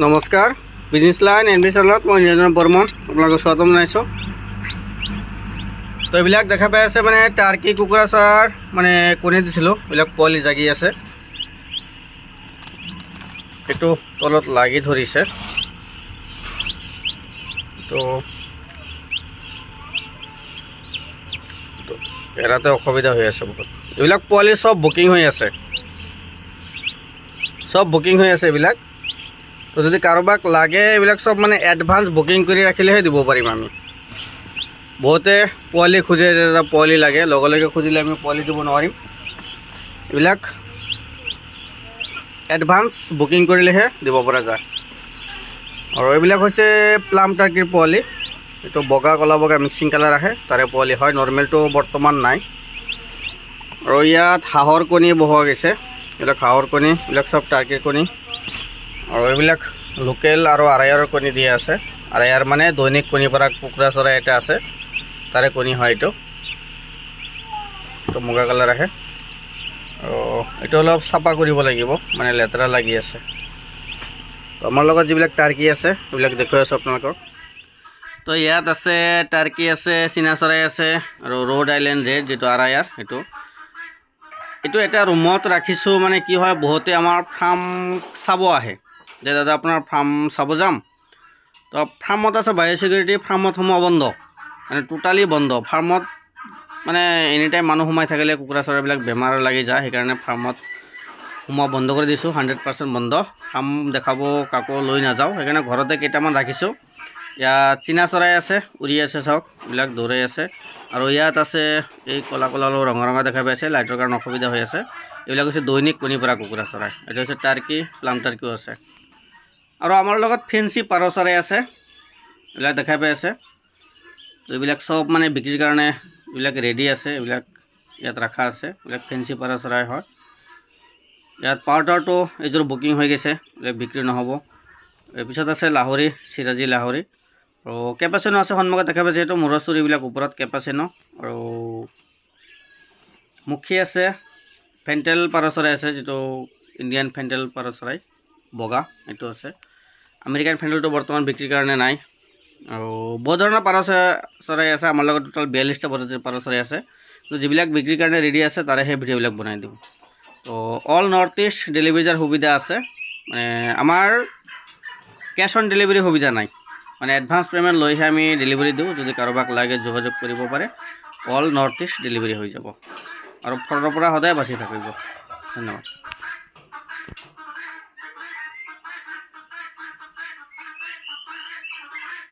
নমস্কাৰ business line NB চেনেলত মই নিৰঞ্জন বৰ্মন আপোনালোকক স্বাগতম জনাইছোঁ। তো এইবিলাক দেখা পাই আছে মানে টাৰ্কি কুকুৰা চৰাৰ মানে কণী দিছিলোঁ, এইবিলাক পোৱালি জাগি আছে। এইটো তলত লাগি ধৰিছে, তো এৰাতে অসুবিধা হৈ আছে বহুত। এইবিলাক পোৱালি চব বুকিং হৈ আছে, এইবিলাক। তো যদি কাৰোবাক লাগে এইবিলাক চব মানে এডভান্স বুকিং কৰি ৰাখিলেহে দিব পাৰিম আমি। বহুতে পোৱালি খোজে, পোৱালি লাগে, লগে লগে খুজিলে আমি পোৱালি দিব নোৱাৰিম। এইবিলাক এডভান্স বুকিং কৰিলেহে দিব পৰা যায়। আৰু এইবিলাক হৈছে প্লাম টাৰ্কিৰ পোৱালি। এইটো বগা ক'লা বগা মিক্সিং কালাৰ আহে, তাৰে পোৱালি হয়। নৰ্মেলটো বৰ্তমান নাই। আৰু ইয়াত হাঁহৰ কণী বহোৱা গৈছে, এইবিলাক হাঁহৰ কণী, এইবিলাক চব টাৰ্কিৰ কণী। আৰু এইবিলাক লোকেল আৰু আৰায়াৰৰ কণী দিয়া আছে। আৰায়াৰ মানে দৈনিক কণী পৰা কুকুৰা চৰাই এটা আছে, তাৰে কণী হয় এইটো মুগা কালাৰ আহে। আৰু এইটো অলপ চাফা কৰিব লাগিব, মানে লেতেৰা লাগি আছে। তো আমাৰ লগত যিবিলাক টাৰ্কি আছে এইবিলাক দেখুৱাই আছোঁ আপোনালোকক। তো ইয়াত আছে টাৰ্কি আছে, চীনা চৰাই আছে, আৰু ৰ'ড আইলেণ্ড ৰেড যিটো আৰায়াৰ, এইটো এটা ৰুমত ৰাখিছোঁ। মানে কি হয়, বহুতে আমাৰ ফাৰ্ম চাব আহে যে দাদা আপোনাৰ ফাৰ্ম চাব যাম। তো ফাৰ্মত আছে বায়'চিকিউৰিটি, ফাৰ্মত সোমোৱা বন্ধ, মানে টোটালি বন্ধ। ফাৰ্মত মানে এনি টাইম মানুহ সোমাই থাকিলে কুকুৰা চৰাইবিলাক বেমাৰ লাগি যায়, সেইকাৰণে ফাৰ্মত সোমোৱা বন্ধ কৰি দিছোঁ, 100% বন্ধ। ফাৰ্ম দেখাব কাকো লৈ নাযাওঁ, সেইকাৰণে ঘৰতে কেইটামান ৰাখিছোঁ। ইয়াত চীনা চৰাই আছে, উৰি আছে, চাওক এইবিলাক দৌৰাই আছে। আৰু ইয়াত আছে এই ক'লা ক'লা ৰঙা ৰঙা দেখা পাইছে, লাইটৰ কাৰণে অসুবিধা হৈ আছে। এইবিলাক হৈছে দৈনিক কণী পৰা কুকুৰা চৰাই। এইটো হৈছে টাৰ্কি, প্লাম টাৰ্কিও আছে। আৰু আমাৰ লগত ফেঞ্চি পাৰ চৰাই আছে, এইবিলাক দেখা পাই আছে। তো এইবিলাক চব মানে বিক্ৰীৰ কাৰণে এইবিলাক ৰেডি আছে, এইবিলাক ইয়াত ৰখা আছে। এইবিলাক ফেঞ্চি পাৰ চৰাই হয়। ইয়াত পাউডাৰটো এইযোৰ বুকিং হৈ গৈছে, এইবিলাক বিক্ৰী নহ'ব। পিছত আছে লাহৰি, চিৰাজি লাহৰি। আৰু কেপাচিনো আছে, সন্মুখত দেখা পাইছে, এইটো মূৰৰ চুৰিবিলাক ওপৰত কেপাচিনো। আৰু মুখী আছে, ফেণ্টেল পাৰ চৰাই আছে, যিটো ইণ্ডিয়ান ফেণ্টেল পাৰ চৰাই বগা, এইটো আছে। আমেৰিকান ফেণ্টেলটো বৰ্তমান বিক্ৰীৰ কাৰণে নাই। আৰু বহু ধৰণৰ পাৰ চৰাই আছে, আমাৰ লগত টোটেল 42টা প্ৰজাতিৰ পাৰ চৰাই আছে। তো যিবিলাক বিক্ৰীৰ কাৰণে ৰেডি আছে তাৰে সেই ভিডিঅ'বিলাক বনাই দিওঁ। তো অল নৰ্থ ইষ্ট ডেলিভাৰীৰ সুবিধা আছে, মানে আমাৰ কেছ অন ডেলিভাৰী সুবিধা নাই, মানে এডভান্স পে'মেণ্ট লৈহে আমি ডেলিভাৰী দিওঁ। যদি কাৰোবাক লাগে যোগাযোগ কৰিব পাৰে, অল নৰ্থ ইষ্ট ডেলিভাৰী হৈ যাব। আৰু ফোনৰ পৰা সদায় বাচি থাকিব। ধন্যবাদ।